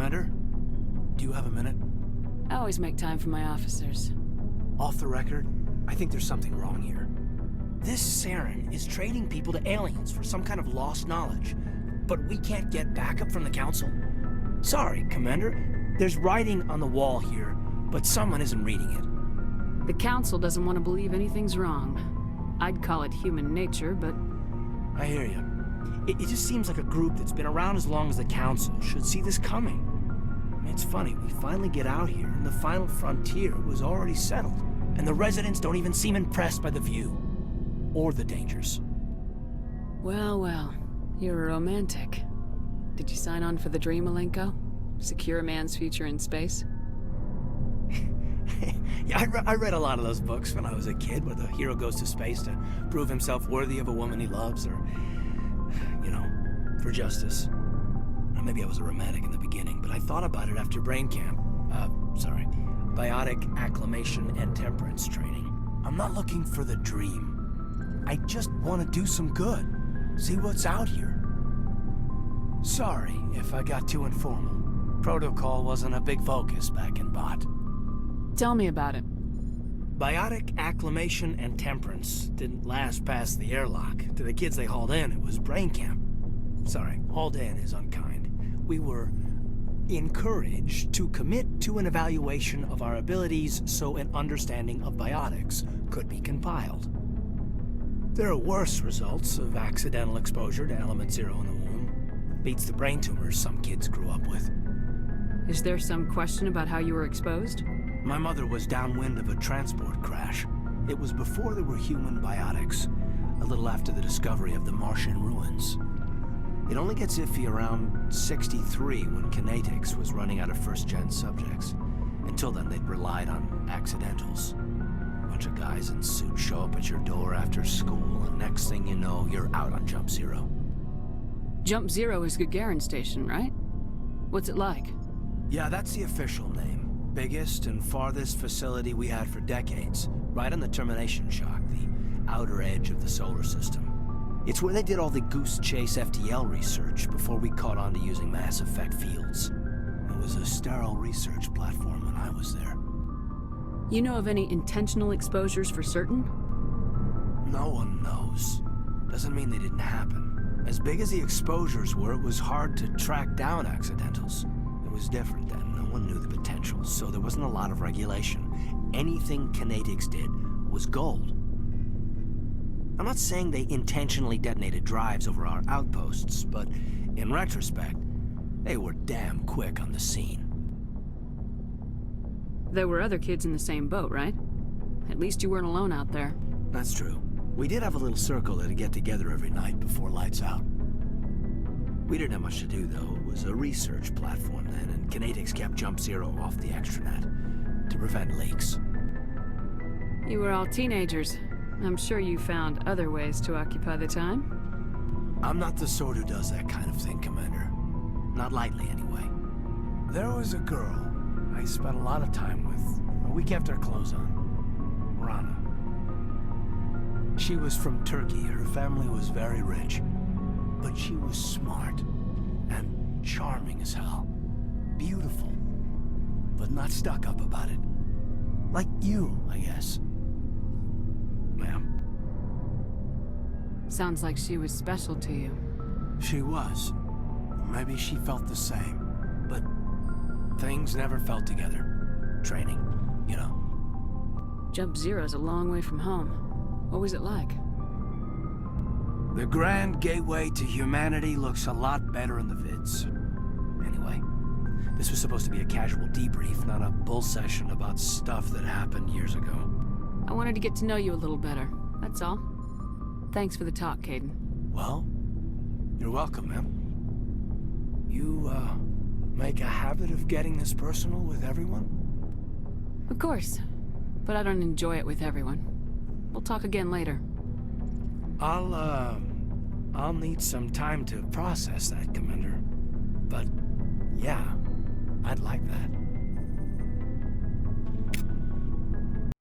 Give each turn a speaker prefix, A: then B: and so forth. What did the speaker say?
A: Commander? Do you have a minute?
B: I always make time for my officers.
A: Off the record, I think there's something wrong here. This Saren is trading people to aliens for some kind of lost knowledge, but we can't get backup from the Council? Sorry, Commander. There's writing on the wall here, but someone isn't reading it.
B: The Council doesn't want to believe anything's wrong. I'd call it human nature, but...
A: I hear you. It just seems like a group that's been around as long as the Council should see this coming. I mean, it's funny, we finally get out here, and the final frontier was already settled. And the residents don't even seem impressed by the view. Or the dangers.
B: Well, well. You're a romantic. Did you sign on for the dream, Malenko? Secure a man's future in space?
A: Yeah, I read a lot of those books when I was a kid, where the hero goes to space to prove himself worthy of a woman he loves, or, you know, for justice. Maybe I was a romantic in the beginning, but I thought about it after brain camp. Biotic acclimation and temperance training. I'm not looking for the dream. I just want to do some good. See what's out here. Sorry if I got too informal. Protocol wasn't a big focus back in BAaT.
B: Tell me about it.
A: Biotic acclimation and temperance didn't last past the airlock. To the kids they hauled in, it was brain camp. Sorry, hauled in is unkind. We were encouraged to commit to an evaluation of our abilities so an understanding of biotics could be compiled. There are worse results of accidental exposure to element 0 in the womb. Beats the brain tumors some kids grew up with.
B: Is there some question about how you were exposed?
A: My mother was downwind of a transport crash. It was before there were human biotics, a little after the discovery of the Martian ruins. It only gets iffy around 63 when Kinetics was running out of first-gen subjects. Until then, they'd relied on accidentals. A bunch of guys in suits show up at your door after school, and next thing you know, you're out on Jump Zero.
B: Jump Zero is Gagarin Station, right? What's it like?
A: Yeah, that's the official name. Biggest and farthest facility we had for decades. Right on the termination shock, the outer edge of the solar system. It's where they did all the Goose Chase FTL research before we caught on to using mass effect fields. It was a sterile research platform when I was there.
B: You know of any intentional exposures for certain?
A: No one knows. Doesn't mean they didn't happen. As big as the exposures were, it was hard to track down accidentals. It was different then. No one knew the potential, so there wasn't a lot of regulation. Anything Kinetics did was gold. I'm not saying they intentionally detonated drives over our outposts, but in retrospect, they were damn quick on the scene.
B: There were other kids in the same boat, right? At least you weren't alone out there.
A: That's true. We did have a little circle that'd get together every night before lights out. We didn't have much to do, though. It was a research platform then, and Kinetics kept Jump Zero off the extranet to prevent leaks.
B: You were all teenagers. I'm sure you found other ways to occupy the time.
A: I'm not the sort who does that kind of thing, Commander. Not lightly, anyway. There was a girl I spent a lot of time with. We kept our clothes on. Miranda. She was from Turkey. Her family was very rich. But she was smart and charming as hell. Beautiful, but not stuck up about it. Like you, I guess. Ma'am.
B: Sounds like she was special to you.
A: She was. Maybe she felt the same. But things never felt together. Training, you know.
B: Jump Zero's a long way from home. What was it like?
A: The grand gateway to humanity looks a lot better in the vids. Anyway, this was supposed to be a casual debrief, not a bull session about stuff that happened years ago.
B: I wanted to get to know you a little better, that's all. Thanks for the talk, Kaidan.
A: Well, you're welcome, ma'am. You, make a habit of getting this personal with everyone?
B: Of course, but I don't enjoy it with everyone. We'll talk again later.
A: I'll need some time to process that, Commander. But, yeah, I'd like that.